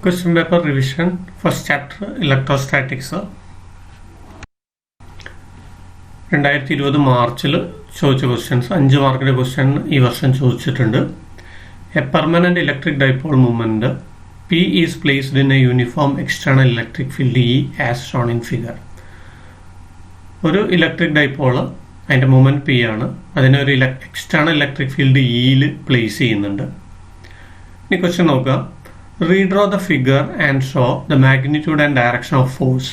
Question paper revision, first chapter electrostatics. 2020 മാർച്ചിൽ ചോദിച്ച questions 5 മാർക്കിന്റെ ക്വസ്റ്റ്യൻ ഈ വർഷം ചോദിച്ചിട്ടുണ്ട്. A permanent electric dipole movement P is placed in a uniform external electric field E as shown in figure. ഒരു electric dipole അതിന്റെ movement P ആണ്. അതിനെ ഒരു എക്സ്റ്റേണൽ ഇലക്ട്രിക് ഫീൽഡ് Eയിൽ പ്ലേസ് ചെയ്യുന്നുണ്ട്. ഈ ക്വസ്റ്റ്യൻ നോക്കുക. Redraw the figure and show the magnitude and direction of force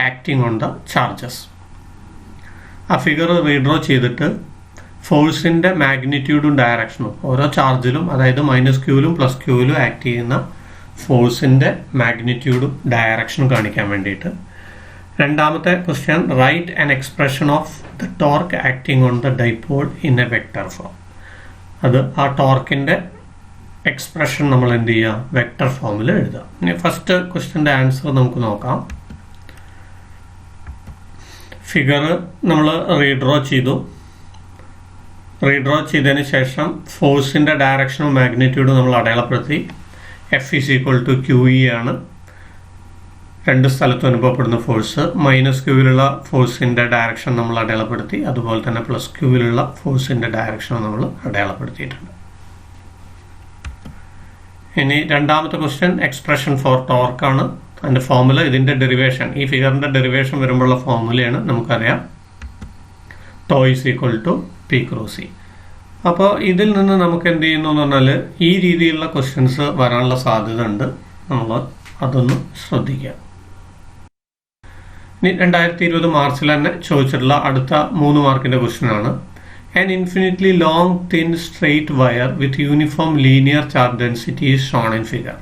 acting on the charges. ആ figure redraw ചെയ്തിട്ട് ഫോഴ്സിന്റെ മാഗ്നിറ്റ്യൂഡും ഡയറക്ഷനും ഓരോ ചാർജിലും, അതായത് -Qയിലും +Qയിലും ആക്ട് ചെയ്യുന്ന ഫോഴ്സിന്റെ മാഗ്നിറ്റ്യൂഡും ഡയറക്ഷനും കാണിക്കാൻ വേണ്ടിയിട്ട്. രണ്ടാമത്തെ question, write an expression of the torque acting on the dipole in a vector form. അത് ആ ടോർക്കിന്റെ എക്സ്പ്രഷൻ നമ്മൾ എന്ത് ചെയ്യുക, വെക്ടർ ഫോമിൽ എഴുതാം. ഇനി ഫസ്റ്റ് ക്വസ്റ്റ്യൻ്റെ ആൻസർ നമുക്ക് നോക്കാം. ഫിഗർ നമ്മൾ റീഡ്രോ ചെയ്തതിന് ശേഷം ഫോഴ്സിന്റെ ഡയറക്ഷനും മാഗ്നിറ്റ്യൂഡും നമ്മൾ അടയാളപ്പെടുത്തി. F is equal to QE ആണ് രണ്ട് സ്ഥലത്തും അനുഭവപ്പെടുന്ന ഫോഴ്സ്. -Qയിലുള്ള ഫോഴ്സിന്റെ ഡയറക്ഷൻ നമ്മൾ അടയാളപ്പെടുത്തി. അതുപോലെ തന്നെ +Qയിലുള്ള ഫോഴ്സിന്റെ ഡയറക്ഷൻ നമ്മൾ അടയാളപ്പെടുത്തിയിട്ടുണ്ട്. ഇനി രണ്ടാമത്തെ ക്വസ്റ്റ്യൻ, എക്സ്പ്രഷൻ ഫോർ ടോർക്ക് ആണ്. അതിന്റെ ഫോർമുല, ഇതിന്റെ ഡെറിവേഷൻ, ഈ ഫിഗറിന്റെ ഡെറിവേഷൻ വരുമ്പോഴുള്ള ഫോർമുലയാണ് നമുക്കറിയാം. Tau is equal to P cross E. അപ്പോൾ ഇതിൽ നിന്ന് നമുക്ക് എന്ത് ചെയ്യുന്നു എന്ന് പറഞ്ഞാൽ ഈ രീതിയിലുള്ള ക്വസ്റ്റ്യൻസ് വരാനുള്ള സാധ്യത ഉണ്ട്. നമ്മൾ അതൊന്ന് ശ്രദ്ധിക്കുക. ഇനി 2020 മാർച്ചിൽ തന്നെ ചോദിച്ചിട്ടുള്ള അടുത്ത 3 മാർക്കിന്റെ ക്വസ്റ്റ്യൻ ആണ്. An infinitely long thin straight wire with uniform linear charge density is shown in figure.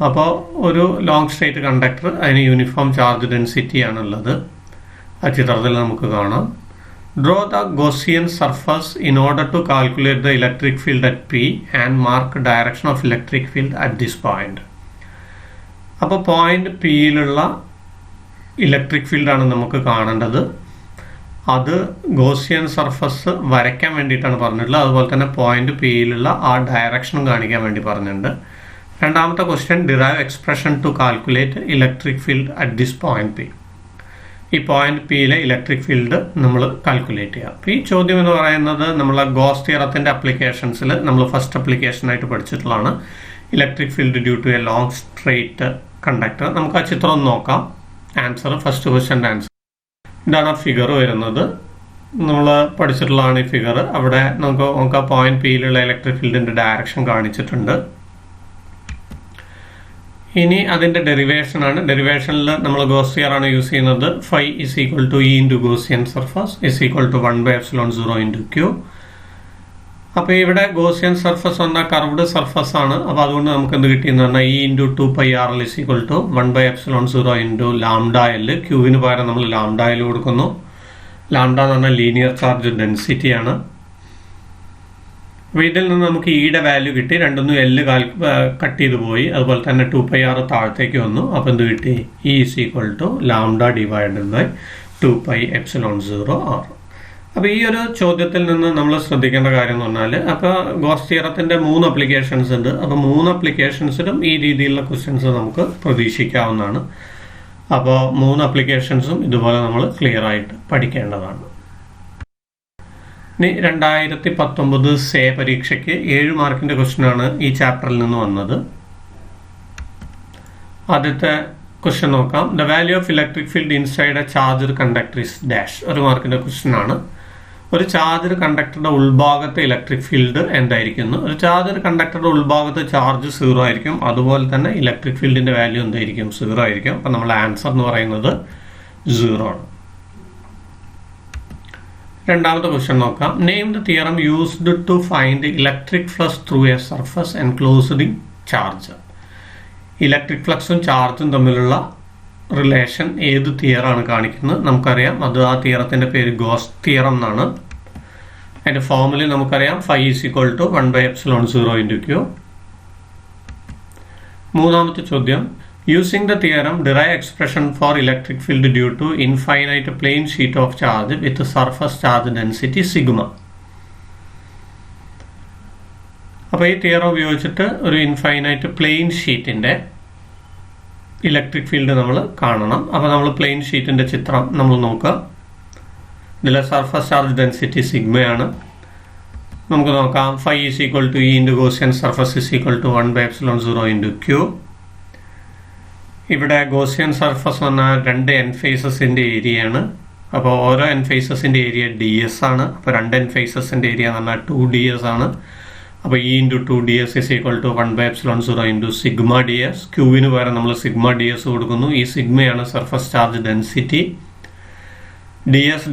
അപ്പോൾ ഒരു ലോങ് സ്ട്രേറ്റ് കണ്ടക്ടർ, അതിന് യൂണിഫോം ചാർജ് ഡെൻസിറ്റി ആണുള്ളത്. ആ ചിത്രത്തിൽ നമുക്ക് കാണാം. Draw the Gaussian surface in order to calculate the electric field at P and mark direction of electric field at this point. അപ്പോൾ point Pയിലുള്ള electric ഫീൽഡാണ് നമുക്ക് കാണേണ്ടത്. അത് ഗോസിയൻ സർഫസ് വരയ്ക്കാൻ വേണ്ടിയിട്ടാണ് പറഞ്ഞിട്ടുള്ളത്. അതുപോലെ തന്നെ പോയിന്റ് Pയിലുള്ള ആ ഡയറക്ഷനും കാണിക്കാൻ വേണ്ടി പറഞ്ഞിട്ടുണ്ട്. രണ്ടാമത്തെ question, derive expression to calculate electric field at this point P. ഈ പോയിന്റ് Pയിലെ ഇലക്ട്രിക് ഫീൽഡ് നമ്മൾ കാൽക്കുലേറ്റ് ചെയ്യാം. ഈ ചോദ്യം എന്ന് പറയുന്നത് നമ്മൾ ഗോസ് തിയറത്തിന്റെ അപ്ലിക്കേഷൻസിൽ നമ്മൾ ഫസ്റ്റ് അപ്ലിക്കേഷനായിട്ട് പഠിച്ചിട്ടുള്ളതാണ്. Electric field due to a long straight conductor. നമുക്ക് ആ ചിത്രം ഒന്ന് നോക്കാം. ആൻസർ, ഫസ്റ്റ് ക്വസ്റ്റ്യൻ്റെ ആൻസർ ഇതാണ്. ആ ഫിഗർ വരുന്നത് നമ്മൾ പഠിച്ചിട്ടുള്ളതാണ്. ഈ ഫിഗർ അവിടെ നമുക്ക് ആ പോയിന്റ് Pയിലുള്ള ഇലക്ട്രിക് ഫീൽഡിന്റെ ഡയറക്ഷൻ കാണിച്ചിട്ടുണ്ട്. ഇനി അതിന്റെ ഡെറിവേഷൻ ആണ്. ഡെറിവേഷനിൽ നമ്മൾ ഗോസ് തിയർ ആണ് യൂസ് ചെയ്യുന്നത്. Phi is equal to E into Gaussian surface is equal to 1/epsilon 0 into Q. അപ്പോൾ ഇവിടെ ഗോസിയൻ സർഫസ് എന്ന കർവ്ഡ് സർഫസ് ആണ്. അപ്പോൾ അതുകൊണ്ട് നമുക്ക് എന്ത് കിട്ടിയെന്ന് പറഞ്ഞാൽ E into 2πRL is equal to 1/epsilon 0 into λL. Qവിന് പകരം നമ്മൾ λL കൊടുക്കുന്നു. ലാംഡ എന്ന് പറഞ്ഞാൽ ലീനിയർ ചാർജ് ഡെൻസിറ്റി ആണ്. അപ്പോൾ ഇതിൽ നിന്ന് നമുക്ക് ഇയുടെ വാല്യൂ കിട്ടി. രണ്ടൊന്നും L കട്ട് ചെയ്ത് പോയി. അതുപോലെ തന്നെ 2πR താഴത്തേക്ക് വന്നു. അപ്പോൾ എന്ത് കിട്ടി? E is equal to λ divided by 2π/ε0R. അപ്പോൾ ഈ ഒരു ചോദ്യത്തിൽ നിന്ന് നമ്മൾ ശ്രദ്ധിക്കേണ്ട കാര്യം എന്ന് പറഞ്ഞാൽ, അപ്പോൾ ഗോസ് തിയറത്തിന്റെ 3 അപ്ലിക്കേഷൻസ് ഉണ്ട്. അപ്പോൾ 3 അപ്ലിക്കേഷൻസിലും ഈ രീതിയിലുള്ള ക്വസ്റ്റ്യൻസ് നമുക്ക് പ്രതീക്ഷിക്കാവുന്നതാണ്. അപ്പോൾ 3 അപ്ലിക്കേഷൻസും ഇതുപോലെ നമ്മൾ ക്ലിയർ ആയിട്ട് പഠിക്കേണ്ടതാണ്. ഇനി 2019 സേ പരീക്ഷയ്ക്ക് 7 മാർക്കിന്റെ ക്വസ്റ്റ്യൻ ആണ് ഈ ചാപ്റ്ററിൽ നിന്ന് വന്നത്. ആദ്യത്തെ ക്വസ്റ്റ്യൻ നോക്കാം. The value of electric field inside A charged conductor is dash. 1 മാർക്കിന്റെ ക്വസ്റ്റ്യൻ ആണ്. ഒരു ചാർജ്ഡ് കണ്ടക്ടറുടെ ഉൾഭാഗത്തെ ഇലക്ട്രിക് ഫീൽഡ് എന്തായിരിക്കുന്നു? ഒരു ചാർജ്ഡ് കണ്ടക്ടറുടെ ഉൾഭാഗത്ത് ചാർജ് 0 ആയിരിക്കും. അതുപോലെ തന്നെ ഇലക്ട്രിക് ഫീൽഡിന്റെ വാല്യൂ എന്തായിരിക്കും? 0 ആയിരിക്കും. അപ്പം നമ്മുടെ ആൻസർ എന്ന് പറയുന്നത് 0 ആണ്. രണ്ടാമത്തെ ക്വസ്റ്റ്യൻ നോക്കാം. Name the theorem used to find electric flux through a surface enclosed in charge. Electric ഫ്ലക്സും ചാർജും തമ്മിലുള്ള റിലേഷൻ ഏത് തിയറാണ് കാണിക്കുന്നത്? നമുക്കറിയാം, അത് ആ തിയറത്തിന്റെ പേര് ഗോസ് തിയറം എന്നാണ്. അതിന്റെ ഫോർമുല നമുക്കറിയാം. Phi is equal to 1/epsilon 0 into Q. മൂന്നാമത്തെ ചോദ്യം, using the theorem derive expression for electric field due to infinite plane sheet of charge with surface charge density sigma. അപ്പോൾ ഈ തിയറം ഉപയോഗിച്ചിട്ട് ഒരു infinite plain ഷീറ്റിന്റെ electric field നമ്മൾ കാണണം. അപ്പോൾ നമ്മൾ പ്ലെയിൻ ഷീറ്റിൻ്റെ ചിത്രം നമ്മൾ നോക്കുക. ഇതിലെ സർഫസ് ചാർജ് ഡെൻസിറ്റി സിഗ്മയാണ്. നമുക്ക് നോക്കാം. Phi is equal to E into Gaussian surface is equal to 1/ε0 into Q. ഇവിടെ ഗോസിയൻ സർഫസ് പറഞ്ഞാൽ 2 എൻ ഫേസസിൻ്റെ ഏരിയയാണ്. അപ്പോൾ ഓരോ എൻ ഫേസസിൻ്റെ ഏരിയ ds ആണ്. അപ്പോൾ 2 എൻ ഫേസസിൻ്റെ ഏരിയ എന്ന് പറഞ്ഞാൽ 2ds ആണ്. അപ്പോൾ E into 2ds is equal to 1/ε0 into sigma ds. ക്യൂവിന് പകരം നമ്മൾ സിഗ്മ ds കൊടുക്കുന്നു. ഈ സിഗ്മയാണ് surface charge density. ds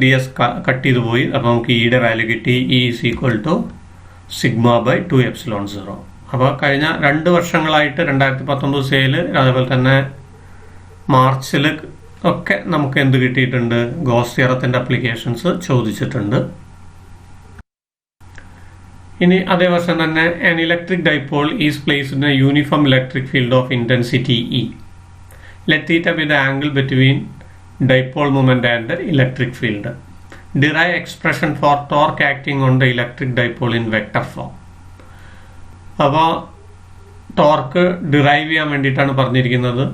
cut ചെയ്ത് പോയി. അപ്പോൾ നമുക്ക് ഇയുടെ വാല്യൂ കിട്ടി. E is equal to σ/2ε0. അപ്പോൾ കഴിഞ്ഞ 2 വർഷങ്ങളായിട്ട് 2019 സെയിൽ അതേപോലെ തന്നെ മാർച്ചിൽ ഒക്കെ നമുക്ക് എന്ത് കിട്ടിയിട്ടുണ്ട്? ഗോസ് തിയറത്തിൻ്റെ അപ്ലിക്കേഷൻസ് ചോദിച്ചിട്ടുണ്ട്. ഇനി അതേ വർഷം തന്നെ an electric dipole is placed in a uniform electric field of intensity E. Let theta be the angle between dipole moment and the electric field. Derive expression for torque acting on the electric dipole in vector form. അപ്പോൾ torque derive ചെയ്യാൻ വേണ്ടിയിട്ടാണ് പറഞ്ഞിരിക്കുന്നത്.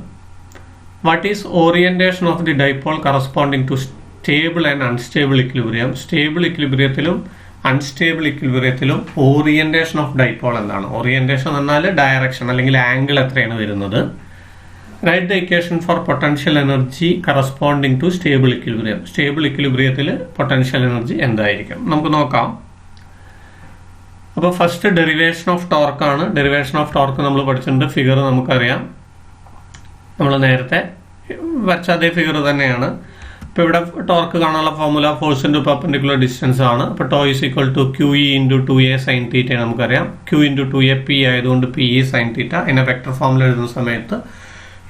What is orientation of the dipole corresponding to stable and unstable equilibrium. Stable ഇക്വിലിബ്രിയത്തിലും unstable ഇക്വിലിബ്രിയത്തിലും orientation of dipole എന്താണ്? Orientation എന്നാൽ direction അല്ലെങ്കിൽ angle എത്രയാണ് വരുന്നത്. Write the equation for potential energy corresponding to stable equilibrium. Stable ഇക്വിലിബ്രിയത്തിൽ potential energy എന്തായിരിക്കും നമുക്ക് നോക്കാം. അപ്പോൾ ഫസ്റ്റ് ഡെറിവേഷൻ ഓഫ് ടോർക്കാണ്. ഡെറിവേഷൻ ഓഫ് ടോർക്ക് നമ്മൾ പഠിച്ചിട്ടുണ്ട്. ഫിഗർ നമുക്കറിയാം. നമ്മൾ നേരത്തെ വരച്ച അതേ ഫിഗർ തന്നെയാണ്. ഇപ്പോൾ ഇവിടെ ടോർക്ക് കാണാനുള്ള formula force into perpendicular distance ആണ്. അപ്പോൾ tau is equal to QE into 2A sine theta നമുക്കറിയാം. Q ഇൻറ്റു 2A P ആയതുകൊണ്ട് PE സൈൻ തീറ്റ. അതിനെ വെക്ടർ ഫോമിൽ എഴുതുന്ന സമയത്ത്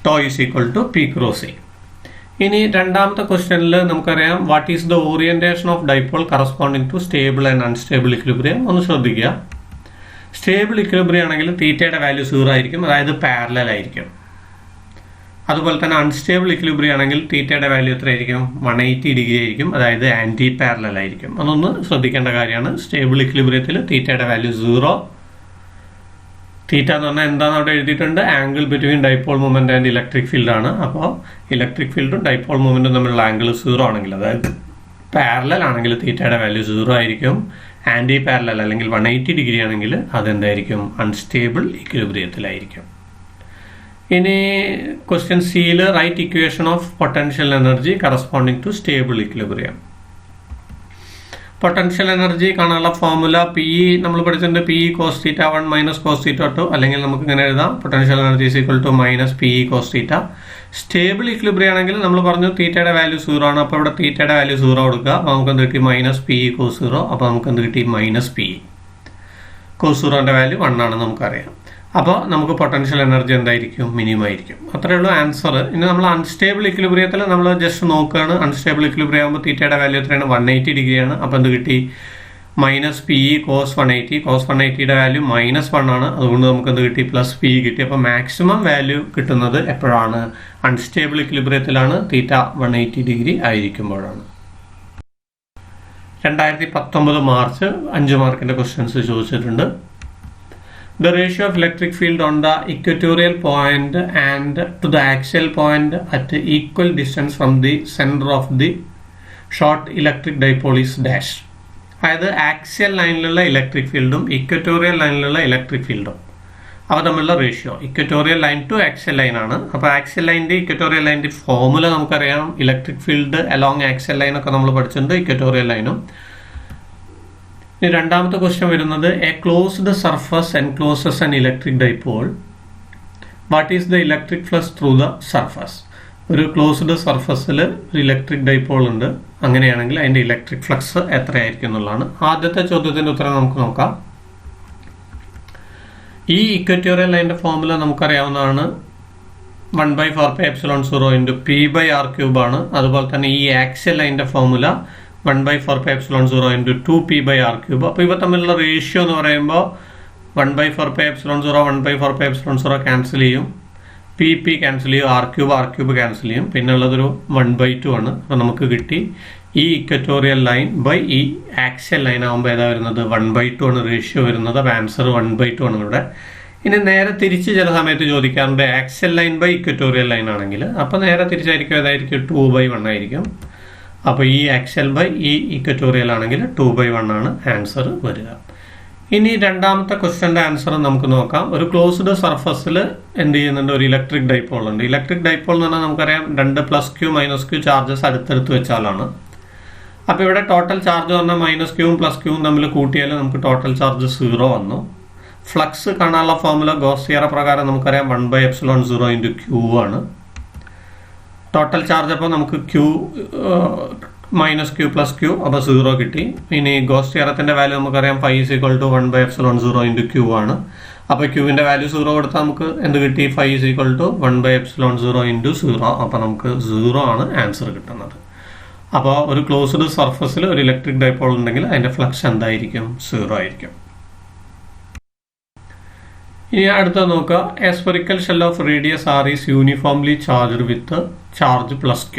tau is equal to P cross E. ഇനി രണ്ടാമത്തെ ക്വസ്റ്റ്യനിൽ നമുക്കറിയാം what is the orientation of dipole corresponding to stable and unstable equilibrium. ഒന്ന് ശ്രദ്ധിക്കുക. സ്റ്റേബിൾ ഇക്വിലിബ്രിയം ആണെങ്കിൽ തീറ്റയുടെ വാല്യൂ 0 ആയിരിക്കും, അതായത് പാരലൽ ആയിരിക്കും. അതുപോലെ തന്നെ അൺസ്റ്റേബിൾ ഇക്വിലിബ്രിയം ആണെങ്കിൽ തീറ്റയുടെ വാല്യൂ എത്രയായിരിക്കും? 180 ഡിഗ്രി ആയിരിക്കും, അതായത് ആന്റി പാരലൽ ആയിരിക്കും. അതൊന്ന് ശ്രദ്ധിക്കേണ്ട കാര്യമാണ്. സ്റ്റേബിൾ ഇക്വിലിബ്രിയത്തിൽ തീറ്റയുടെ വാല്യൂ 0. തീറ്റ എന്ന് പറഞ്ഞാൽ എന്താണെന്ന് അവിടെ എഴുതിയിട്ടുണ്ട്? Angle between dipole movement and electric field ആണ്. അപ്പോൾ ഇലക്ട്രിക് ഫീൽഡും ഡൈപോൾ മൂവ്മെന്റും തമ്മിലുള്ള ആംഗിൾ 0 ആണെങ്കിൽ, അതായത് പാരലൽ ആണെങ്കിൽ തീറ്റയുടെ വാല്യൂ 0 ആയിരിക്കും. ആന്റി പാരലൽ അല്ലെങ്കിൽ 180 ഡിഗ്രി ആണെങ്കിൽ അതെന്തായിരിക്കും? അൺസ്റ്റേബിൾ ഇക്വിലിബ്രിയത്തിലായിരിക്കും. ഇനി ക്വസ്റ്റ്യൻ സിയിൽ right equation of potential energy corresponding to stable equilibrium. Potential energy കാണാനുള്ള ഫോർമുല PE നമ്മൾ പഠിച്ചിട്ടുണ്ട്. PE cos θ 1 മൈനസ് cos θ 2, അല്ലെങ്കിൽ നമുക്ക് ഇങ്ങനെ എഴുതാം potential energy is equal to minus PE cos θ. Stable equilibrium ആണെങ്കിൽ നമ്മൾ പറഞ്ഞു തീറ്റയുടെ വാല്യൂ 0 ആണ്. അപ്പോൾ ഇവിടെ തീറ്റയുടെ വാല്യൂ 0 കൊടുക്കുക. അപ്പോൾ നമുക്ക് എന്ത് കിട്ടി? Minus PE cos 0. അപ്പോൾ നമുക്ക് എന്ത് കിട്ടി? Minus PE. cos 0ന്റെ വാല്യൂ 1 ആണെന്ന് നമുക്കറിയാം. അപ്പോൾ നമുക്ക് പൊട്ടൻഷ്യൽ എനർജി എന്തായിരിക്കും? മിനിമം ആയിരിക്കും. അത്രയേ ഉള്ളൂ ആൻസർ. ഇനി നമ്മൾ അൺസ്റ്റേബിൾ ഇക്വിലിബ്രിയത്തിൽ നമ്മൾ ജസ്റ്റ് നോക്കുകയാണ്. അൺസ്റ്റേബിൾ ഇക്വിലിബ്രിയം ആകുമ്പോൾ തീറ്റയുടെ വാല്യൂ എത്രയാണ്? 180 ഡിഗ്രിയാണ്. അപ്പോൾ എന്ത് കിട്ടി? Minus PE cos 180. cos 180യുടെ വാല്യൂ -1 ആണ്. അതുകൊണ്ട് നമുക്ക് എന്ത് കിട്ടി? പ്ലസ് PE കിട്ടി. അപ്പോൾ മാക്സിമം വാല്യൂ കിട്ടുന്നത് എപ്പോഴാണ്? അൺസ്റ്റേബിൾ ഇക്വിലിബ്രിയത്തിലാണ്. തീറ്റ 180 ഡിഗ്രി ആയിരിക്കുമ്പോഴാണ്. 2019 മാർച്ച് 5 മാർക്കിന്റെ ക്വസ്റ്റ്യൻസ് ചോദിച്ചിട്ടുണ്ട്. The ratio of electric field on the equatorial point and to the axial point at equal distance from the center of the short electric dipole is dash. അതായത് axial ലൈനിലുള്ള electric ഫീൽഡും equatorial ലൈനിലുള്ള electric ഫീൽഡും അവ തമ്മിലുള്ള ratio equatorial line to axial line ആണ്. അപ്പോൾ axial ലൈൻ്റെ ഇക്വറ്റോറിയൽ ലൈൻ്റെ ഫോർമുല നമുക്കറിയാം. Electric field along axial line ഒക്കെ നമ്മൾ പഠിച്ചിട്ടുണ്ട്. ഇക്വറ്റോറിയൽ ലൈനും. ഇനി രണ്ടാമത്തെ ക്വസ്റ്റ്യൻ വരുന്നത് a closed surface encloses an electric dipole. What is the electric flux through the surface. ഒരു ക്ലോസ്ഡ് സർഫസിൽ ഒരു ഇലക്ട്രിക് ഡൈപോൾ ഉണ്ട്. അങ്ങനെയാണെങ്കിൽ അതിന്റെ ഇലക്ട്രിക് ഫ്ലക്സ് എത്രയായിരിക്കും എന്നുള്ളതാണ് ആദ്യത്തെ ചോദ്യത്തിന്റെ ഉത്തരം. നമുക്ക് നോക്കാം. ഈ ഇക്വറ്റോറിയൽ ലൈനിന്റെ ഫോർമുല നമുക്കറിയാവുന്നതാണ്. 1/4πε0 ഇൻറ്റു P/r³ ആണ്. അതുപോലെ തന്നെ ഈ ആക്സിയൽ ലൈനിന്റെ ഫോർമുല 1/4πε0 ഇൻറ്റു 2P/r³. അപ്പോൾ ഇവ തമ്മിലുള്ള റേഷ്യോ എന്ന് പറയുമ്പോൾ 1/4πε0 1/4πε0 ക്യാൻസൽ ചെയ്യും. P ക്യാൻസൽ ചെയ്യും. r³ ക്യാൻസൽ ചെയ്യും. പിന്നെ ഉള്ളതൊരു 1/2 ആണ്. അപ്പോൾ നമുക്ക് കിട്ടി ഈ ഇക്വറ്റോറിയൽ ലൈൻ ബൈ ഈ ആക്സിയൽ ലൈൻ ആകുമ്പോൾ ഏതാ വരുന്നത്? 1/2 ആണ് റേഷ്യോ വരുന്നത്. അപ്പോൾ ആൻസർ 1/2 ആണ് ഇവിടെ. ഇനി നേരെ തിരിച്ച് ചില സമയത്ത് ചോദിക്കാറുണ്ട് axial line by equatorial line ആണെങ്കിൽ, അപ്പോൾ നേരെ തിരിച്ചായിരിക്കും ഏതായിരിക്കും 2/1 ആയിരിക്കും. അപ്പോൾ ഈ ആക്സിയൽ ബൈ ഈ ഇക്വറ്റോറിയൽ ആണെങ്കിൽ 2/1 ആണ് ആൻസർ വരിക. ഇനി രണ്ടാമത്തെ ക്വസ്റ്റ്യൻ്റെ ആൻസർ നമുക്ക് നോക്കാം. ഒരു ക്ലോസ്ഡ് സർഫസിൽ എന്ത് ചെയ്യുന്നുണ്ട്, ഒരു ഇലക്ട്രിക് ഡൈപോൾ ഉണ്ട്. ഇലക്ട്രിക് ഡൈപോൾ എന്ന് പറഞ്ഞാൽ നമുക്കറിയാം 2 +q -q ചാർജസ് അടുത്തടുത്ത് വെച്ചാലാണ്. അപ്പോൾ ഇവിടെ ടോട്ടൽ ചാർജ് പറഞ്ഞാൽ -q +q തമ്മിൽ കൂട്ടിയാൽ നമുക്ക് ടോട്ടൽ ചാർജ് 0 വന്നു. ഫ്ലക്സ് കാണാനുള്ള ഫോർമുല ഗോസ് തിയറം പ്രകാരം നമുക്കറിയാം 1/ε0 × q ആണ്. ടോട്ടൽ ചാർജ് അപ്പോൾ നമുക്ക് q -q +q അപ്പോൾ 0 കിട്ടി. ഇനി ഗോസ് തിയറത്തിന്റെ വാല്യൂ നമുക്കറിയാം φ = 1/ε0 × q ആണ്. അപ്പോൾ q-ന്റെ വാല്യൂ 0 കൊടുത്താൽ നമുക്ക് എന്ത് കിട്ടി, φ = 1/ε0 × 0. അപ്പോൾ നമുക്ക് 0 ആണ് ആൻസർ കിട്ടുന്നത്. അപ്പോൾ ഒരു ക്ലോസ്ഡ് സർഫസിൽ ഒരു ഇലക്ട്രിക് ഡൈപോൾ ഉണ്ടെങ്കിൽ അതിന്റെ ഫ്ലക്സ് എന്തായിരിക്കും, 0 ആയിരിക്കും. ഇനി അടുത്ത നോക്കുക. A spherical shell of radius r is uniformly charged with charge +q.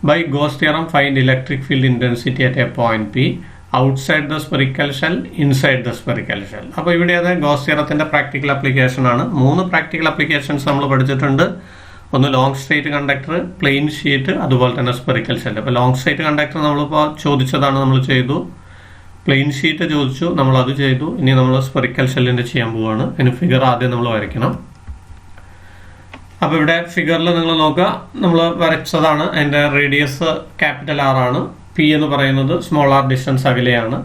By Gauss theorem, find electric field intensity at a point P outside the spherical shell, inside the spherical shell. അപ്പോൾ ഇവിടെ അത് goes തിയറത്തിന്റെ practical application ആണ്. 3 practical applications നമ്മൾ പഠിച്ചിട്ടുണ്ട്. ഒന്ന് long straight conductor, plane sheet, അതുപോലെ തന്നെ സ്ഫെറിക്കൽ ഷെൽ. അപ്പോൾ ലോങ് സ്ട്രേറ്റ് കണ്ടക്ടർ നമ്മളിപ്പോൾ ചോദിച്ചതാണ്, നമ്മൾ ചെയ്തു. പ്ലെയിൻ ഷീറ്റ് ചോദിച്ചു, നമ്മൾ അത് ചെയ്തു. ഇനി നമ്മൾ സ്ഫെറിക്കൽ ഷെല്ലിന്റെ ചെയ്യാൻ പോവാണ്. അതിന് ഫിഗർ ആദ്യം നമ്മൾ വരയ്ക്കണം. അപ്പോൾ ഇവിടെ ഫിഗറിൽ നിങ്ങൾ നോക്കുക, നമ്മൾ വരച്ചതാണ്. അതിന്റെ റേഡിയസ് ക്യാപിറ്റൽ R ആണ്. P എന്ന് പറയുന്നത് സ്മോൾ r ഡിസ്റ്റൻസ് അകലെയാണ്.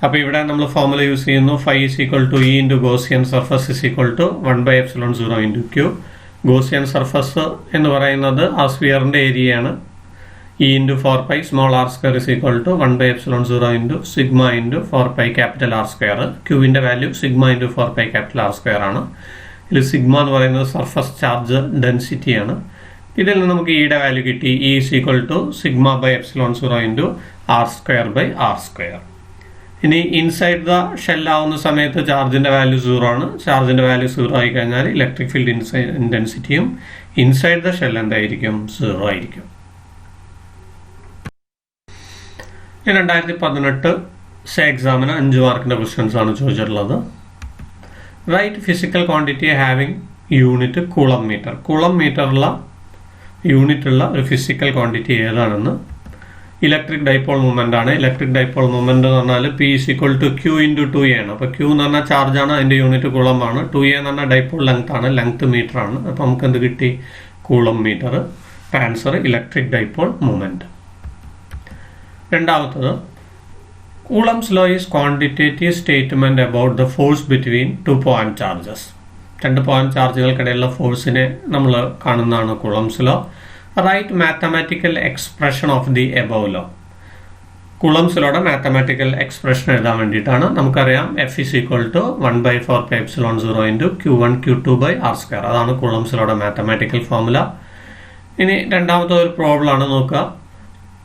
അപ്പോൾ ഇവിടെ നമ്മൾ ഫോർമുല യൂസ് ചെയ്യുന്നു. φ = E × Gaussian surface = 1/ε0 × q. Gaussian surface എന്ന് പറയുന്നത് ആ സ്ഫിയറിന്റെ ഏരിയയാണ്. E × 4π small r² = 1/ε0 × σ × 4π capital R². Q-ന്റെ value σ × 4π capital R² ആണ്. ഇതിൽ സിഗ്മ എന്ന് പറയുന്നത് സർഫസ് ചാർജ് ഡെൻസിറ്റി ആണ്. ഇതിൽ നിന്ന് നമുക്ക് ഇയുടെ വാല്യൂ കിട്ടി. E = σ/ε0 × r²/r². ഇനി ഇൻസൈഡ് ദ ഷെൽ ആവുന്ന സമയത്ത് ചാർജിന്റെ വാല്യൂ 0 ആണ്. ചാർജിന്റെ വാല്യൂ 0 ആയി കഴിഞ്ഞാൽ ഇലക്ട്രിക് ഫീൽഡ് ഇന്റൻസിറ്റിയും ഇൻസൈഡ് ദ ഷെൽ എന്തായിരിക്കും, 0 ആയിരിക്കും. 2018 എക്സാമിന് 5 മാർക്കിന്റെ ക്വസ്റ്റ്യൻസ് ആണ് ചോദിച്ചിട്ടുള്ളത്. Write physical quantity having unit coulomb metre. Coulomb മീറ്ററുള്ള യൂണിറ്റ് ഉള്ള ഒരു ഫിസിക്കൽ ക്വാണ്ടിറ്റി ഏതാണെന്ന്. ഇലക്ട്രിക് ഡൈപോൾ മൂവ്മെന്റ് ആണ്. ഇലക്ട്രിക് ഡൈപോൾ മൂവ്മെന്റ് എന്ന് പറഞ്ഞാൽ P = q × 2a ആണ്. അപ്പോൾ q എന്ന് പറഞ്ഞാൽ ചാർജ് ആണ്, അതിന്റെ യൂണിറ്റ് കൂളമാണ്. 2a എന്ന് പറഞ്ഞാൽ ഡൈപോൾ ലെങ്ത് ആണ്, ലെങ്ത് മീറ്റർ ആണ്. അപ്പോൾ നമുക്ക് എന്ത് കിട്ടി, coulomb metre. Answer electric dipole movement. രണ്ടാമത്തത്, Coulomb's law is quantitative statement about the force between 2 point charges. 2 point ചാർജുകൾക്കിടയിലുള്ള ഫോഴ്സിനെ നമ്മൾ കാണുന്നതാണ് Coulomb's law. Write mathematical expression of the above law. Coulomb's ലോയുടെ മാത്തമാറ്റിക്കൽ എക്സ്പ്രഷൻ എഴുതാൻ വേണ്ടിയിട്ടാണ്. നമുക്കറിയാം F = 1/4πε0 × q1 q2/r². അതാണ് കൂളംസ് ലോയുടെ മാത്തമാറ്റിക്കൽ ഫോർമുല. ഇനി രണ്ടാമത്തെ ഒരു പ്രോബ്ലം ആണ് നോക്കുക.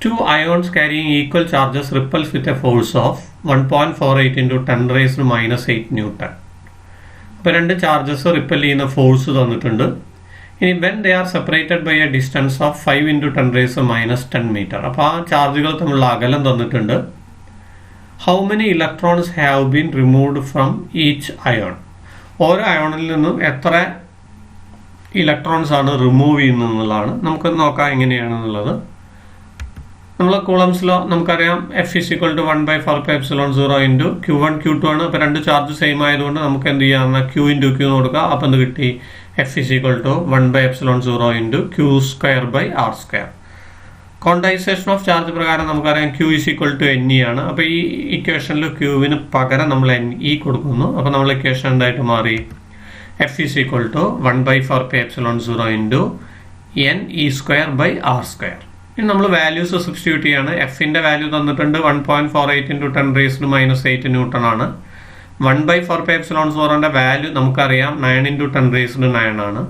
2 ions carrying equal charges repulse with a force of 1.48 × 10⁻⁻8 Newton. അപ്പോൾ 2 ചാർജസ് റിപ്പൽ ചെയ്യുന്ന ഫോഴ്സ് തന്നിട്ടുണ്ട്. ഇനി when they are separated by a distance of 5 × 10⁻10 meter. അപ്പോൾ ആ ചാർജുകൾ തമ്മിലുള്ള അകലം തന്നിട്ടുണ്ട്. How many electrons have been removed from each ion? ഓരോ അയോണിൽ നിന്നും എത്ര ഇലക്ട്രോൺസ് ആണ് റിമൂവ് ചെയ്യുന്നത് എന്നുള്ളതാണ്. നമുക്കത് നോക്കാം എങ്ങനെയാണെന്നുള്ളത്. നമ്മൾ കൂളംസ് ലോ നമുക്കറിയാം F = 1/4πε0 × q1 q2 ആണ്. അപ്പോൾ 2 ചാർജ് സെയിം ആയതുകൊണ്ട് നമുക്ക് എന്ത് ചെയ്യാം, q × q കൊടുക്കുക. അപ്പോൾ എന്ത് കിട്ടി, F = 1/ε0 × q²/r². Quantisation of charge പ്രകാരം നമുക്കറിയാം q = ne ആണ്. അപ്പോൾ ഈ ഇക്വേഷനിൽ qവിന് പകരം നമ്മൾ ne കൊടുക്കുന്നു. അപ്പോൾ നമ്മൾ ഇക്വേഷൻ എന്തായിട്ട് മാറി, F = 1/4πε0 × ne²/r². ഇനി നമ്മൾ വാല്യൂസ് സബ്സ്റ്റിറ്റ്യൂട്ട് ചെയ്യാണ്. എഫിന്റെ വാല്യൂ തന്നിട്ടുണ്ട് 1.48 × 10⁻⁻8 ന്യൂട്ടൺ ആണ്. 1/4πε0ന്റെ വാല്യൂ നമുക്കറിയാം 9 × 10⁻9 ആണ്.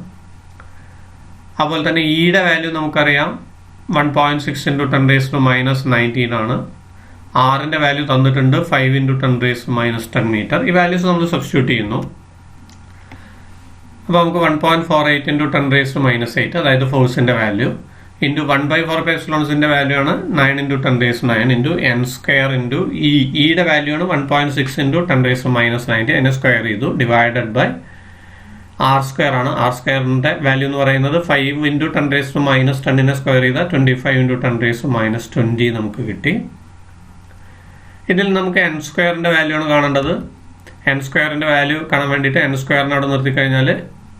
അതുപോലെ തന്നെ ഇയുടെ വാല്യൂ നമുക്കറിയാം 1.6 × 10⁻19 ആണ്. ആറിന്റെ വാല്യൂ തന്നിട്ടുണ്ട് 5 × 10⁻10 മീറ്റർ. ഈ വാല്യൂസ് നമ്മൾ സബ്സ്റ്റിറ്റ്യൂട്ട് ചെയ്യുന്നു. അപ്പോൾ നമുക്ക് 1.48 × 10⁻8 അതായത് ഫോഴ്സിന്റെ വാല്യൂ ഇൻറ്റു 1/4 എപ്സിലോൺസിൻ്റെ വാല്യൂ ആണ് 9 × 10⁻⁹ ഇൻറ്റു n സ്ക്വയർ ഇൻറ്റു ഇയുടെ വാല്യൂ ആണ് 1.6 × 10⁻⁹ അതിനെ സ്ക്വയർ ചെയ്തു ഡിവൈഡഡ് ബൈ ആർ സ്ക്വയർ ആണ്. ആർ സ്ക്വയറിൻ്റെ വാല്യൂ എന്ന് പറയുന്നത് 5 × 10⁻10 സ്ക്വയർ ചെയ്താൽ 25 × 10⁻20 നമുക്ക് കിട്ടി. ഇതിൽ നമുക്ക് n സ്ക്വയറിൻ്റെ വാല്യൂ ആണ് കാണേണ്ടത്. n സ്ക്വയറിൻ്റെ വാല്യൂ കാണാൻ വേണ്ടിയിട്ട് n സ്ക്വയറിനെ അവിടെ നിർത്തി കഴിഞ്ഞാൽ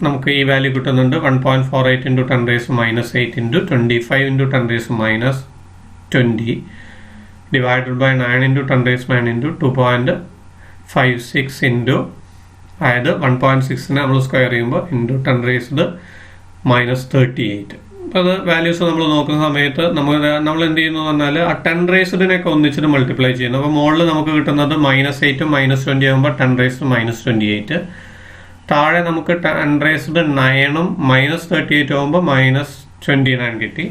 നമുക്ക് ഈ വാല്യൂ കിട്ടുന്നുണ്ട് 1.48 × 10⁻8 into 25 × 10⁻20 divided by 9 × 10⁻9 into 2.56 into അതായത് 1.6നെ നമ്മൾ സ്ക്വയർ ചെയ്യുമ്പോൾ ഇൻറ്റു 10⁻38. അപ്പോൾ അത് വാല്യൂസ് നമ്മൾ നോക്കുന്ന സമയത്ത് നമ്മൾ എന്ത് ചെയ്യുന്നു പറഞ്ഞാൽ ആ 10⁻ ഒന്നിച്ചിട്ട് മൾട്ടിപ്ലൈ ചെയ്യുന്നു. അപ്പോൾ മുകളിൽ നമുക്ക് കിട്ടുന്നത് -8ഉം -20 ആകുമ്പോൾ 10⁻28. താഴെ നമുക്ക് 10⁻9ഉം -38 ആകുമ്പോൾ -29 കിട്ടി.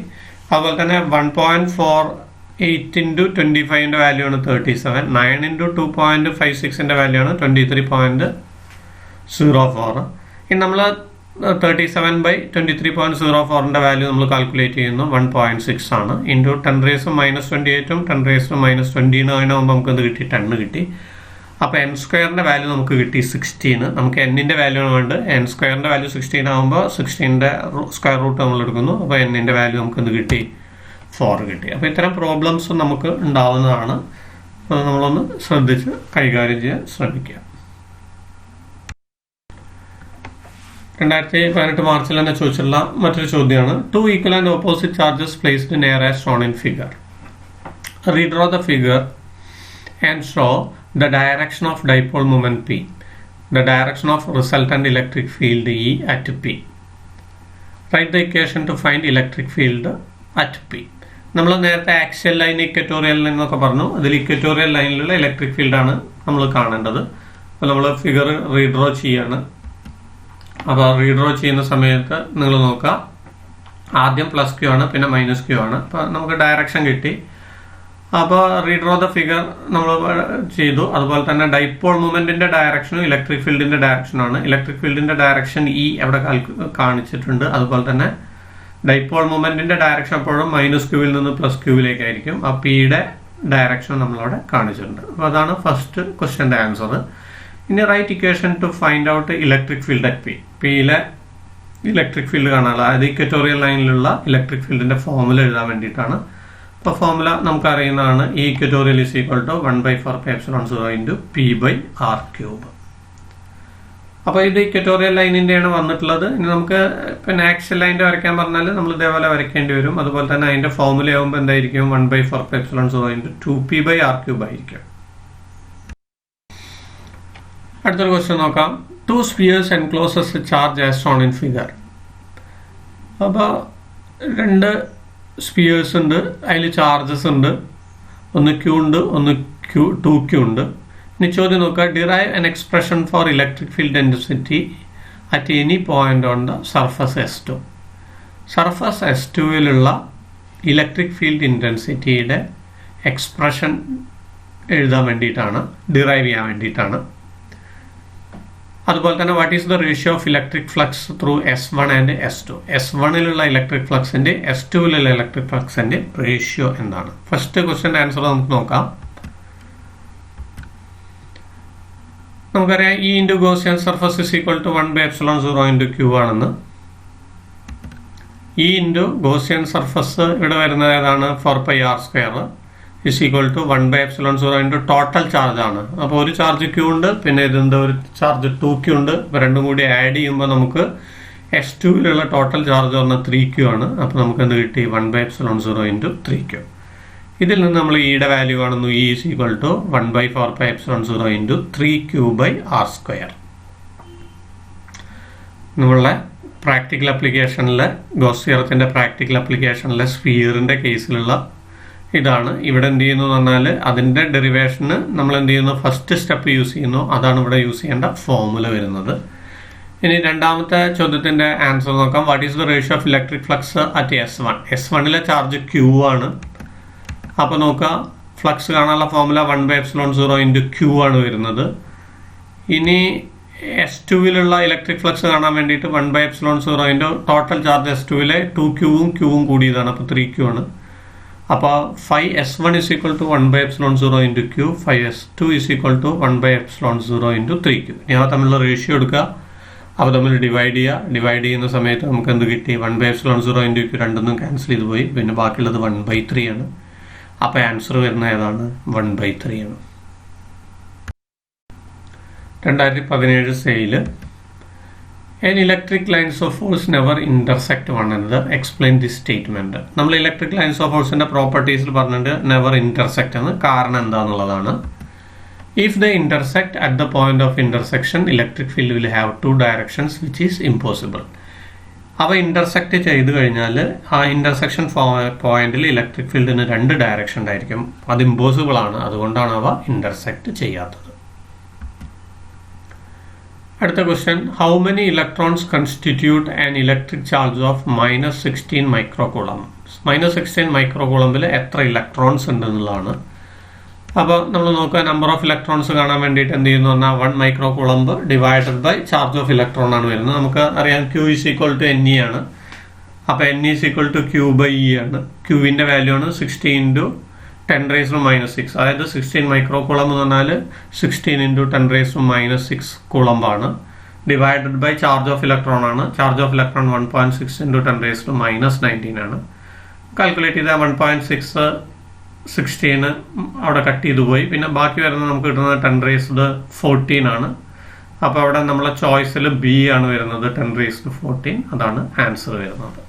അതുപോലെ തന്നെ 1.48 × 25ൻ്റെ വാല്യൂ ആണ് 37. 9 × 2.56ൻ്റെ വാല്യൂ ആണ് 23.04. ഇനി നമ്മൾ 37/23.04ൻ്റെ വാല്യൂ നമ്മൾ കാൽക്കുലേറ്റ് ചെയ്യുന്നു 1.6 ആണ്. ഇൻറ്റു 10⁻28ഉം 10⁻29 ആകുമ്പോൾ നമുക്ക് എന്ത് കിട്ടി? 10 കിട്ടി. അപ്പോൾ n സ്ക്വയറിൻ്റെ വാല്യൂ നമുക്ക് കിട്ടി 16. നമുക്ക് n-ൻ്റെ വാല്യൂ ആണ് വേണ്ടത്. n സ്ക്വയറിൻ്റെ വാല്യൂ 16 ആകുമ്പോൾ 16ൻ്റെ സ്ക്വയർ റൂട്ട് നമ്മൾ എടുക്കുന്നു. അപ്പോൾ n-ൻ്റെ വാല്യൂ നമുക്ക് എന്ത് കിട്ടി? 4 കിട്ടി. അപ്പോൾ ഇത്തരം പ്രോബ്ലംസ് നമുക്ക് ഉണ്ടാവുന്നതാണ്. അത് നമ്മളൊന്ന് ശ്രദ്ധിച്ച് കൈകാര്യം ചെയ്യാൻ ശ്രമിക്കുക. 2018 മാർച്ചിൽ തന്നെ ചോദിച്ചുള്ള മറ്റൊരു ചോദ്യമാണ്. 2 equal and opposite charges placed near as shown in figure. Redraw the figure and show the direction of dipole moment P, the direction of resultant electric field E at P. Write the equation to find electric field at P. നമ്മൾ നേരത്തെ axial line, equatorial line എന്നൊക്കെ പറഞ്ഞു. അതിൽ equatorial ലൈനിലുള്ള electric ഫീൽഡാണ് നമ്മൾ കാണേണ്ടത്. അപ്പോൾ നമ്മൾ ഫിഗർ റീഡ്രോ ചെയ്യാണ്. അപ്പോൾ റീഡ്രോ ചെയ്യുന്ന സമയത്ത് നിങ്ങൾ നോക്കുക, ആദ്യം +q ആണ്, പിന്നെ -q ആണ്. അപ്പോൾ നമുക്ക് ഡയറക്ഷൻ കിട്ടി. അപ്പോൾ റീഡ്രോ ദ ഫിഗർ നമ്മൾ ചെയ്തു. അതുപോലെ തന്നെ ഡൈപോൾ മൂവ്മെന്റിന്റെ ഡയറക്ഷനും ഇലക്ട്രിക് ഫീൽഡിന്റെ ഡയറക്ഷനാണ്. ഇലക്ട്രിക് ഫീൽഡിന്റെ ഡയറക്ഷൻ E അവിടെ കാണിച്ചിട്ടുണ്ട്. അതുപോലെ തന്നെ ഡൈപോൾ മൂവ്മെന്റിന്റെ ഡയറക്ഷൻ എപ്പോഴും -q-ൽ നിന്ന് +q-ലേക്കായിരിക്കും. ആ P-യുടെ ഡയറക്ഷൻ നമ്മളവിടെ കാണിച്ചിട്ടുണ്ട്. അപ്പോൾ അതാണ് ഫസ്റ്റ് ക്വസ്റ്റ്യൻ്റെ ആൻസർ. ഇനി write equation to find out electric field at P. P-യിലെ ഇലക്ട്രിക് ഫീൽഡ് കാണാനുള്ള, അതായത് ഇക്വറ്റോറിയൽ ലൈനിലുള്ള ഇലക്ട്രിക് ഫീൽഡിന്റെ ഫോർമുല എഴുതാൻ വേണ്ടിയിട്ടാണ്. അപ്പോൾ ഫോർമുല നമുക്കറിയുന്നതാണ്. E equatorial = 1/4πε0 × P/r³. അപ്പോൾ ഇത് ഇക്വറ്റോറിയൽ ലൈനിൻ്റെയാണ് വന്നിട്ടുള്ളത്. ഇനി നമുക്ക് പിന്നെ ആക്സിയൽ ലൈൻ്റെ വരയ്ക്കാൻ പറഞ്ഞാൽ നമ്മൾ ഇതേപോലെ വരയ്ക്കേണ്ടി വരും. അതുപോലെ തന്നെ അതിൻ്റെ ഫോർമുല ആകുമ്പോൾ എന്തായിരിക്കും? 1/4πε0 × 2P/r³ ആയിരിക്കും. അടുത്തൊരു ക്വസ്റ്റ്യൻ നോക്കാം. 2 spheres encloses a charge as shown in figure. അപ്പോൾ 2 സ്പിയേഴ്സ് ഉണ്ട്, അതിൽ ചാർജസ് ഉണ്ട്. ഒന്ന് Q ഉണ്ട്, ഒന്ന് 2Q ഉണ്ട്. ഇനി ചോദ്യം നോക്കുക. Derive an expression for electric field density at any point on the surface S2. Surface S2-ലുള്ള ഇലക്ട്രിക് ഫീൽഡ് ഇൻറ്റൻസിറ്റിയുടെ എക്സ്പ്രഷൻ എഴുതാൻ വേണ്ടിയിട്ടാണ്, ഡിറൈവ് ചെയ്യാൻ വേണ്ടിയിട്ടാണ്. അതുപോലെ തന്നെ what is the ratio of electric flux through S1 and S2. S1-ലുള്ള ഇലക്ട്രിക് ഫ്ലക്സിന്റെ S2-ലുള്ള ഇലക്ട്രിക് ഫ്ലക്സിന്റെ റേഷ്യോ എന്താണ്? ഫസ്റ്റ് ക്വസ്റ്റ്യൻ്റെ ആൻസർ നമുക്ക് നോക്കാം. നമുക്കറിയാം E × ഗോസിയൻ സർഫസ് = 1/ε0 × Q ആണെന്ന്. E × ഗോസിയൻ സർഫസ് ഇവിടെ വരുന്നത് ഏതാണ്? 4πr² = 1/ε0 × ടോട്ടൽ ചാർജ് ആണ്. അപ്പോൾ ഒരു ചാർജ് Q ഉണ്ട്, പിന്നെ ഇതിൻ്റെ ഒരു ചാർജ് 2Q ഉണ്ട്. ഇപ്പോൾ രണ്ടും കൂടി ആഡ് ചെയ്യുമ്പോൾ നമുക്ക് S2-ലുള്ള ടോട്ടൽ ചാർജ് പറഞ്ഞാൽ 3Q ആണ്. അപ്പോൾ നമുക്ക് എന്ത് കിട്ടി? 1/ε0 × 3Q. ഇതിൽ നിന്ന് നമ്മൾ E-യുടെ വാല്യൂ കാണുന്നു. E = 1/4πε0 × 3Q/r². നമ്മളുടെ പ്രാക്ടിക്കൽ ആപ്ലിക്കേഷനിലെ ഗോസ് തിയറത്തിൻ്റെ പ്രാക്ടിക്കൽ ആപ്ലിക്കേഷനിലെ സ്ഫിയറിൻ്റെ കേസിലുള്ള ഇതാണ്. ഇവിടെ എന്ത് ചെയ്യുന്നു എന്ന് പറഞ്ഞാൽ അതിൻ്റെ ഡെറിവേഷന് നമ്മൾ എന്ത് ചെയ്യുന്നു? ഫസ്റ്റ് സ്റ്റെപ്പ് യൂസ് ചെയ്യുന്നു. അതാണ് ഇവിടെ യൂസ് ചെയ്യേണ്ട ഫോർമുല വരുന്നത്. ഇനി രണ്ടാമത്തെ ചോദ്യത്തിൻ്റെ ആൻസർ നോക്കാം. What is the ratio of electric flux at S1? S1-ലെ ചാർജ് Q ആണ്. അപ്പോൾ നോക്കുക, ഫ്ലക്സ് കാണാനുള്ള ഫോർമുല 1/ε0 × Q ആണ് വരുന്നത്. ഇനി S2-ലുള്ള ഇലക്ട്രിക് ഫ്ലക്സ് കാണാൻ വേണ്ടിയിട്ട് 1/ε0 ടോട്ടൽ ചാർജ് S2-ലെ 2Qവും Qവും കൂടിയതാണ്, അപ്പോൾ 3Q ആണ്. അപ്പോൾ 5S1 is equal to 1/ε0 into Q, 5S2 is equal to 1/ε0 into 3Q. ഇനി അവ തമ്മിലുള്ള റേഷ്യോ എടുക്കുക, അവ തമ്മിൽ ഡിവൈഡ് ചെയ്യുന്ന സമയത്ത് നമുക്ക് എന്ത് കിട്ടി? 1/ε0 into Q രണ്ടൊന്നും ക്യാൻസൽ ചെയ്ത് പോയി, പിന്നെ ബാക്കിയുള്ളത് 1/3 ആണ്. അപ്പോൾ ആൻസർ വരുന്ന ഏതാണ്? 1/3 ആണ്. 2017 sale an electric lines of force never intersect one another, explain this statement. നമ്മൾ ഇലക്ട്രിക് ലൈൻസ് ഓഫ് ഫോഴ്സിന്റെ പ്രോപ്പർട്ടീസിൽ പറഞ്ഞിട്ട് നെവർ ഇന്റർസെക്ട് എന്ന്. കാരണം എന്താണെന്നുള്ളതാണ്, if the intersect at the point of intersection electric field will have 2 directions which is impossible. അവ intersect ചെയ്ത് കഴിഞ്ഞാൽ ആ ഇന്റർസെക്ഷൻ പോയിന്റിൽ ഇലക്ട്രിക് ഫീൽഡിന് 2 ഡയറക്ഷൻ ഉണ്ടായിരിക്കും. അത് ഇമ്പോസിബിൾ ആണ്, അതുകൊണ്ടാണ് അവ ഇന്റർസെക്ട് ചെയ്യാത്തത്. അടുത്ത question, how many electrons constitute an electric charge of -16 മൈക്രോകൂളം? -16 മൈക്രോകൂളമ്പിൽ എത്ര ഇലക്ട്രോൺസ് ഉണ്ട് എന്നുള്ളതാണ്. അപ്പോൾ നമ്മൾ നോക്കുക, നമ്പർ ഓഫ് ഇലക്ട്രോൺസ് കാണാൻ വേണ്ടിയിട്ട് എന്ത് ചെയ്യുന്നു പറഞ്ഞാൽ 1 microcoulomb divided by charge of electron ആണ് വരുന്നത്. നമുക്ക് അറിയാം Q is equal to Ne ആണ്. അപ്പോൾ N is equal to Q by E ആണ്. Qവിൻ്റെ വാല്യൂ ആണ് 60 into 10⁻⁻6. അതായത് 16 മൈക്രോകൂളം എന്ന് പറഞ്ഞാൽ 16 into 10⁻⁻6 കൂളമ്പാണ്. Divided by charge of electron ആണ്. ചാർജ് ഓഫ് ഇലക്ട്രോൺ 1.6 into 10⁻⁻19 ആണ്. കാൽക്കുലേറ്റ് ചെയ്താൽ 1.6 16 അവിടെ കട്ട് ചെയ്തു പോയി. പിന്നെ ബാക്കി വരുന്നത് നമുക്ക് കിട്ടുന്നത് 10⁻14 ആണ്. അപ്പോൾ അവിടെ നമ്മളെ ചോയ്സിൽ B ആണ് വരുന്നത്, 10⁻14. അതാണ് ആൻസർ വരുന്നത്.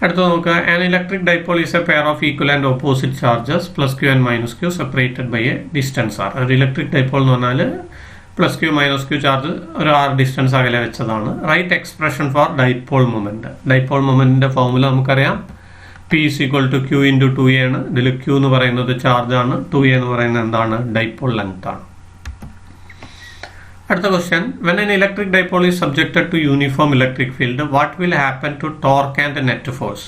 അടുത്ത നോക്കുക, an electric dipole is a pair of equal and opposite charges +Q and -Q separated by a distance R. ഒരു ഇലക്ട്രിക് ഡൈപോൾ എന്ന് പറഞ്ഞാൽ +Q -Q ചാർജ് ഒരു R ഡിസ്റ്റൻസ് അകലെ വെച്ചതാണ്. Write expression for dipole moment. Dipole മൊമെന്റിന്റെ formula നമുക്കറിയാം, P is equal to Q into 2A ആണ്. ഇതിൽ Q എന്ന് പറയുന്നത് ചാർജ് ആണ്, 2A എന്ന് പറയുന്നത് എന്താണ്? ഡൈപോൾ ലെങ്ത് ആണ്. അടുത്ത question, when an electric dipole is subjected to uniform electric field, what will happen to torque and net force?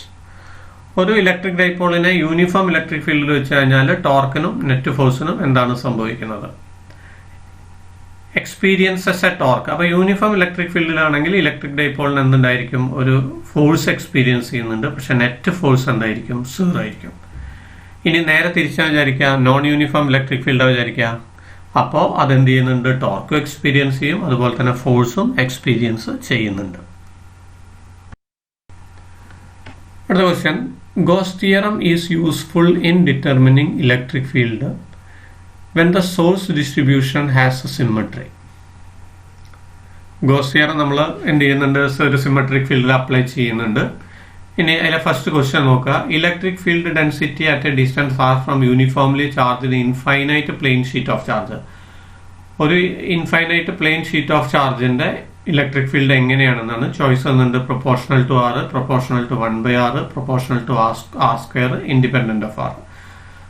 ഒരു ഇലക്ട്രിക് ഡൈപോളിനെ യൂണിഫോം ഇലക്ട്രിക് ഫീൽഡിൽ വെച്ച് കഴിഞ്ഞാൽ ടോർക്കിനും നെറ്റ് ഫോഴ്സിനും എന്താണ് സംഭവിക്കുന്നത്? Experiences A torque. അപ്പോൾ യൂണിഫോം ഇലക്ട്രിക് ഫീൽഡിലാണെങ്കിൽ ഇലക്ട്രിക് ഡൈപോളിന് എന്തുണ്ടായിരിക്കും? ഒരു ഫോഴ്സ് എക്സ്പീരിയൻസ് ചെയ്യുന്നുണ്ട്, പക്ഷെ നെറ്റ് ഫോഴ്സ് എന്തായിരിക്കും? 0 ആയിരിക്കും. ഇനി നേരെ തിരിച്ചാൽ വിചാരിക്കുക, നോൺ യൂണിഫോം ഇലക്ട്രിക് ഫീൽഡ് വിചാരിക്കുക, അപ്പോൾ അതെന്ത് ചെയ്യുന്നുണ്ട്? ടോർക്കും എക്സ്പീരിയൻസ് ചെയ്യും, അതുപോലെ തന്നെ ഫോഴ്സും എക്സ്പീരിയൻസ് ചെയ്യുന്നുണ്ട്. അടുത്ത question, goes theorem is useful in determining electric field when the source distribution has A symmetry. Goes theorem നമ്മൾ എന്ത് ചെയ്യുന്നുണ്ട്? ഒരു സിമ്മട്രിക് ഫീൽഡിൽ അപ്ലൈ ചെയ്യുന്നുണ്ട്. ഇനി അതിലെ ഫസ്റ്റ് ക്വസ്റ്റ്യൻ നോക്കുക, electric field density at a distance R from uniformly charged infinite plane sheet of charge. ഒരു ഇൻഫൈനൈറ്റ് പ്ലെയിൻ ഷീറ്റ് ഓഫ് ചാർജിന്റെ ഇലക്ട്രിക് ഫീൽഡ് എങ്ങനെയാണെന്നാണ് ചോയ്സ് എന്നുണ്ട്. Proportional to R, proportional to 1/R, proportional to R², independent of R.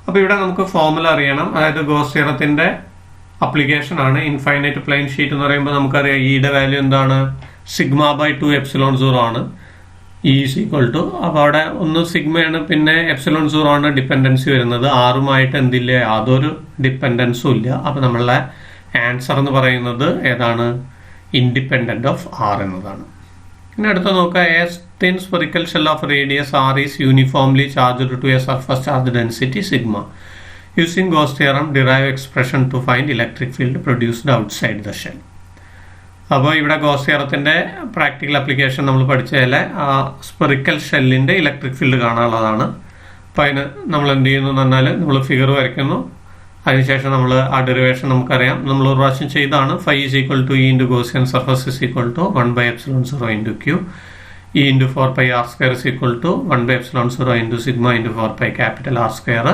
അപ്പോൾ ഇവിടെ നമുക്ക് formula അറിയണം. അതായത് Gauss തിയറത്തിന്റെ അപ്ലിക്കേഷൻ ആണ്. ഇൻഫൈനൈറ്റ് പ്ലെയിൻ ഷീറ്റ് എന്ന് പറയുമ്പോൾ നമുക്കറിയാം ഇയുടെ വാല്യൂ എന്താണ്? σ/2ε0 ആണ്. E is equal to, അപ്പോൾ അവിടെ ഒന്ന് സിഗ്മയാണ്, പിന്നെ ε0 ആണ് ഡിപ്പെൻഡൻസി വരുന്നത്. ആറുമായിട്ട് എന്തില്ല? യാതൊരു ഡിപ്പെൻഡൻസും ഇല്ല. അപ്പോൾ നമ്മളുടെ ആൻസർ എന്ന് പറയുന്നത് ഏതാണ്? ഇൻഡിപെൻഡന്റ് ഓഫ് R എന്നതാണ്. ഇനി അടുത്ത നോക്കുക, a thin spherical shell of radius R is uniformly charged to a surface charge density sigma. Using Gauss theorem derive expression to find electric field produced outside the shell. അപ്പോൾ ഇവിടെ Gauss തിയറത്തിന്റെ practical application നമ്മൾ പഠിച്ചതിലെ spherical ഷെല്ലിന്റെ electric field കാണാനുള്ളതാണ്. അപ്പോൾ അതിന് നമ്മൾ എന്ത് ചെയ്യുന്നു എന്ന് പറഞ്ഞാൽ നമ്മൾ ഫിഗർ വരയ്ക്കുന്നു. അതിനുശേഷം നമ്മൾ ആ ഡെറിവേഷൻ നമുക്കറിയാം, നമ്മൾ ഒരു പ്രാവശ്യം ചെയ്താണ്. φ is equal to E into Gaussian surface is equal to 1/ε0 into Q. E into 4πr² is equal to 1/ε0 into sigma into 4πR².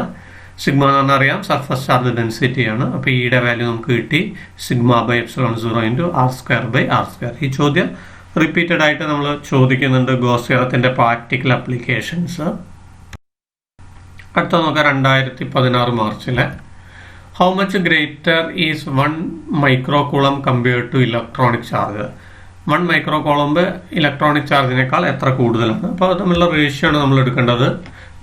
Sigma എന്ന് പറഞ്ഞാൽ അറിയാം സർഫസ് ചാർജ് ഡെൻസിറ്റി ആണ്. അപ്പോൾ ഇയുടെ വാല്യൂ നമുക്ക് കിട്ടി σ/ε0 into R²/R². ഈ ചോദ്യം റിപ്പീറ്റഡ് ആയിട്ട് നമ്മൾ ചോദിക്കുന്നുണ്ട് ഗോസ് തിയറത്തിന്റെ പ്രാക്ടിക്കൽ ആപ്ലിക്കേഷൻസ്. അടുത്ത നോക്കാം 2016 മാർച്ചിലെ how much greater is 1 microcoulomb compared to electronic charge. 1 microcoulomb electronic ചാർജിനേക്കാൾ എത്ര കൂടുതലാണ്? അപ്പോൾ തമ്മിലുള്ള റേഷ്യോ ആണ് നമ്മൾ എടുക്കേണ്ടത്.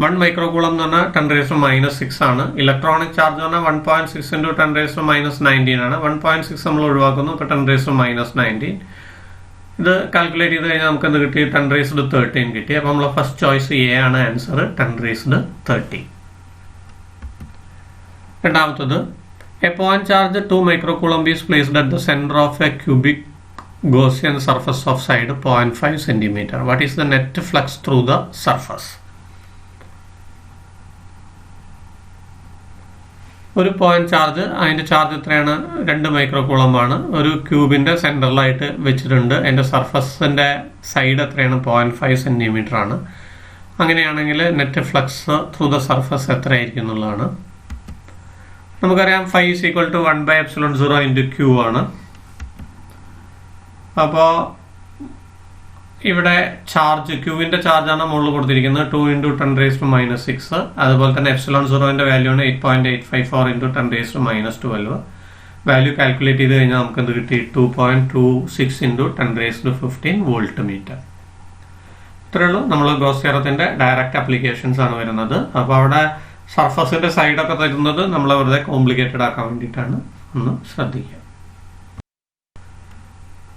1 മൈക്രോകൂളം എന്ന് പറഞ്ഞാൽ 10⁻⁻6 ആണ്. ഇലക്ട്രോണിക് ചാർജ് എന്ന് പറഞ്ഞാൽ 1.6 × 10⁻⁻19 ആണ്. 1.6 നമ്മൾ ഒഴിവാക്കുന്നു, ഇപ്പോൾ 10⁻⁻19. ഇത് കാൽക്കുലേറ്റ് ചെയ്ത് കഴിഞ്ഞാൽ നമുക്ക് എന്ത് കിട്ടി? 10⁻13 കിട്ടി. അപ്പോൾ നമ്മൾ ഫസ്റ്റ് ചോയ്സ് എ ആണ് ആൻസർ, 10⁻13. രണ്ടാമത്തത്, A point charge 2 microcoulomb is placed at the center of a cubic Gaussian surface of side 0.5 cm. What is the net flux through the surface? ഒരു പോയിന്റ് ചാർജ്, അതിന്റെ charge എത്രയാണ്? 2 microcoulomb ആണ്. ഒരു ക്യൂബിന്റെ സെന്ററിലായിട്ട് വെച്ചിട്ടുണ്ട്. അതിന്റെ സർഫസിന്റെ side എത്രയാണ്? 0.5 cm ആണ്. അങ്ങനെയാണെങ്കിൽ net flux through the surface എത്രയായിരിക്കും എന്നുള്ളതാണ്. നമുക്കറിയാം φ = 1/ε0 × Q ആണ്. അപ്പോൾ ഇവിടെ ചാർജ്, ക്യൂവിന്റെ ചാർജാണ് മുകളിൽ കൊടുത്തിരിക്കുന്നത്, 2 × 10⁻⁻6. അതുപോലെ തന്നെ ε0ന്റെ വാല്യൂ ആണ് 8.854 × 10⁻⁻12. വാല്യൂ കാൽക്കുലേറ്റ് ചെയ്ത് കഴിഞ്ഞാൽ നമുക്ക് എന്ത് കിട്ടി? 2.26 × 10⁻15 വോൾട്ട് മീറ്റർ. ഇത്രയേ ഉള്ളൂ. നമ്മൾ ഗോസ് തിയറത്തിന്റെ ഡയറക്റ്റ് ആപ്ലിക്കേഷൻസ് ആണ് വരുന്നത്. അപ്പോൾ അവിടെ സർഫസിന്റെ സൈഡൊക്കെ തരുന്നത് നമ്മൾ വെറുതെ കോംപ്ലിക്കേറ്റഡ് ആക്കാൻ വേണ്ടിയിട്ടാണ്. ഒന്ന് ശ്രദ്ധിക്കുക.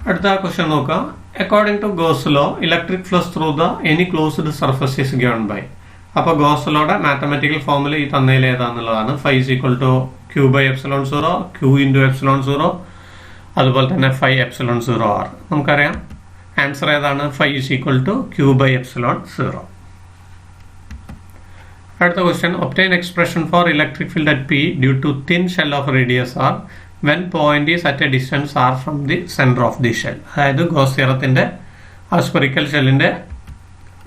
അടുത്ത ക്വസ്റ്റ്യൻ നോക്കാം. According to Gauss law, electric flux through the any closed surface is given by. അപ്പോൾ ഗോസ് ലോയുടെ മാത്തമാറ്റിക്കൽ ഫോർമുല ഈ തന്നതിൽ ഏതാന്നുള്ളതാണ്. φ = Q/ε0, Q × ε0, അതുപോലെ തന്നെ φε0r. നമുക്കറിയാം ആൻസർ ഏതാണ്? φ = Q/ε0. അടുത്ത question, obtain expression for electric field at P due to thin shell of radius R when point is at a distance R from the center of the shell. അതായത് Gauss തിയറത്തിന്റെ ആ spherical ഷെല്ലിന്റെ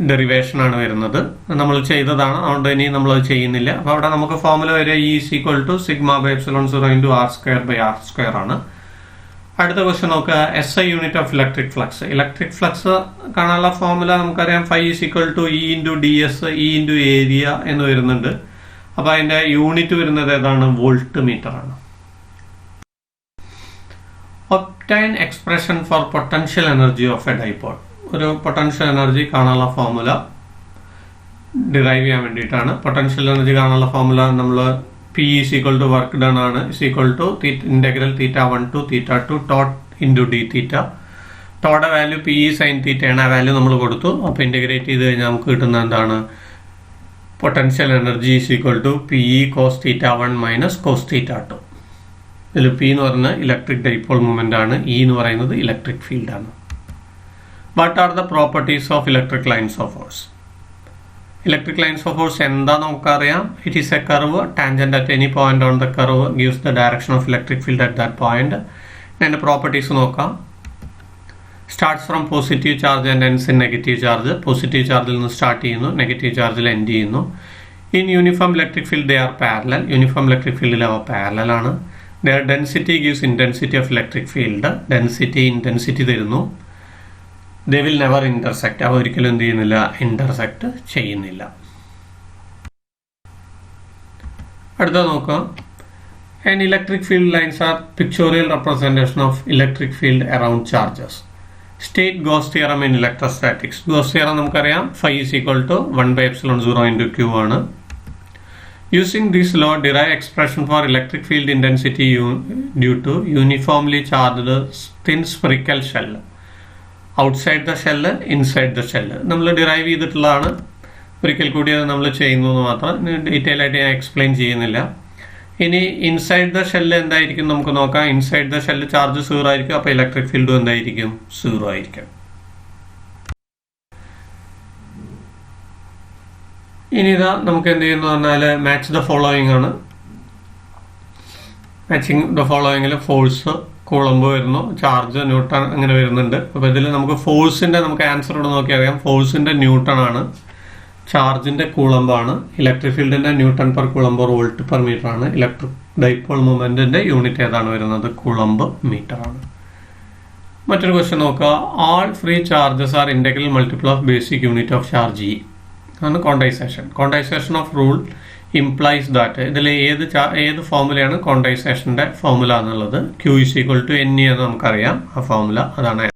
derivation ആണ് വരുന്നത്. നമ്മൾ ചെയ്തതാണ്, അതുകൊണ്ട് ഇനി നമ്മൾ അത് ചെയ്യുന്നില്ല. അപ്പോൾ അവിടെ നമുക്ക് ഫോർമുല വരിക E = σ/ε0 × R²/R² ആണ്. അടുത്ത ക്വസ്റ്റ്യൻ നോക്കുക. SI unit of electric flux. Electric flux കാണാനുള്ള ഫോർമുല നമുക്കറിയാം. φ = E × ds, E × ഏരിയ എന്ന് വരുന്നുണ്ട്. അപ്പോൾ അതിന്റെ യൂണിറ്റ് വരുന്നത് ഏതാണ്? വോൾട്ട് മീറ്റർ ആണ്. Obtain expression for potential energy of a dipole. ഒരു പൊട്ടൻഷ്യൽ എനർജി കാണാനുള്ള ഫോർമുല ഡിറൈവ് ചെയ്യാൻ വേണ്ടിയിട്ടാണ്. പൊട്ടൻഷ്യൽ എനർജി കാണാനുള്ള ഫോർമുല നമ്മൾ P = വർക്ക് ഡൺ ആണ്, ഇൻ്റഗ്രൽ θ1 to θ2 ടോട്ട് × dθ. ടോയുടെ വാല്യൂ P sin θ ആണ്. ആ വാല്യൂ നമ്മൾ കൊടുത്തു. അപ്പോൾ ഇൻ്റഗ്രേറ്റ് ചെയ്ത് കഴിഞ്ഞാൽ നമുക്ക് കിട്ടുന്ന എന്താണ്? Potential energy = PE cos θ1 - cos θ2. ഇതിൽ P എന്ന് പറയുന്നത് ഇലക്ട്രിക് ഡൈപോൾ മൂവ്മെന്റ് ആണ്, E എന്ന് പറയുന്നത് ഇലക്ട്രിക് ഫീൽഡ് ആണ്. What are the properties of electric lines of force? Electric lines of force എന്താ നമുക്കറിയാം. It is A curve tangent at any point on the curve gives the direction of electric field at that point. അതിന്റെ properties നോക്കാം. Starts from positive charge and ends in negative charge. Positive ചാർജിൽ നിന്ന് start ചെയ്യുന്നു, negative ചാർജിൽ end ചെയ്യുന്നു. In uniform electric field they are parallel. Uniform electric ഫീൽഡിൽ അവ parallel ആണ്. Their density gives intensity of electric field. Density, intensity തരുന്നു. They will never intersect. അവ ഒരിക്കലും എന്ത് ചെയ്യുന്നില്ല? ഇന്റർസെക്ട് ചെയ്യുന്നില്ല. അടുത്ത നോക്കാം. And electric field lines are pictorial representation of electric field around charges. State Gauss theorem in electrostatics. Gauss theorem നമുക്കറിയാം. φ = 1/ε0 × Q ആണ്. Using this law, derive expression for electric field intensity due to uniformly charged thin spherical shell. Outside the shell, inside the shell. നമ്മൾ derive ചെയ്തിട്ടുള്ളതാണ്. ഒരിക്കൽ കൂടി അത് നമ്മൾ ചെയ്യുന്നു മാത്രം, ഡീറ്റെയിൽ ആയിട്ട് ഞാൻ എക്സ്പ്ലെയിൻ ചെയ്യുന്നില്ല. ഇനി ഇൻസൈഡ് ദ ഷെല്ല് എന്തായിരിക്കും നമുക്ക് നോക്കാം. ഇൻസൈഡ് ദ ഷെല്ല് ചാർജ് 0 ആയിരിക്കും. അപ്പോൾ ഇലക്ട്രിക് ഫീൽഡും എന്തായിരിക്കും? 0 ആയിരിക്കും. ഇനി ഇതാ നമുക്ക് എന്ത് ചെയ്യുന്നു പറഞ്ഞാൽ മാച്ച് ദ ഫോളോയിങ് ആണ്. മാച്ചിങ് ദ ഫോളോയിങ്ങിൽ ഫോഴ്സ് കൂളംബ് വരുന്നു, ചാർജ് ന്യൂട്ടൺ അങ്ങനെ വരുന്നുണ്ട്. അപ്പോൾ ഇതിൽ നമുക്ക് ഫോഴ്സിന്റെ നമുക്ക് ആൻസർ ഇവിടെ നോക്കി അറിയാം. ഫോഴ്സിന്റെ ന്യൂട്ടൺ ആണ്, ചാർജിന്റെ കൂളംബാണ്. ഇലക്ട്രിക് ഫീൽഡിന്റെ newton per coulomb volt per metre ആണ്. ഇലക്ട്രിക് ഡൈപോൾ മൂവ്മെന്റിന്റെ യൂണിറ്റ് ഏതാണ് വരുന്നത്? കൂളംബ് മീറ്റർ ആണ്. മറ്റൊരു ക്വസ്റ്റ്യൻ നോക്കുക. All free charges are integral multiple of basic unit of charge e ആണ് quantization. Quantization of rule implies that. ഇതിൽ ഏത് ഫോർമുലയാണ് ക്വാണ്ടൈസേഷന്റെ ഫോർമുല എന്നുള്ളത്? Q = NE എന്ന് നമുക്കറിയാം. ആ ഫോർമുല അതാണ്.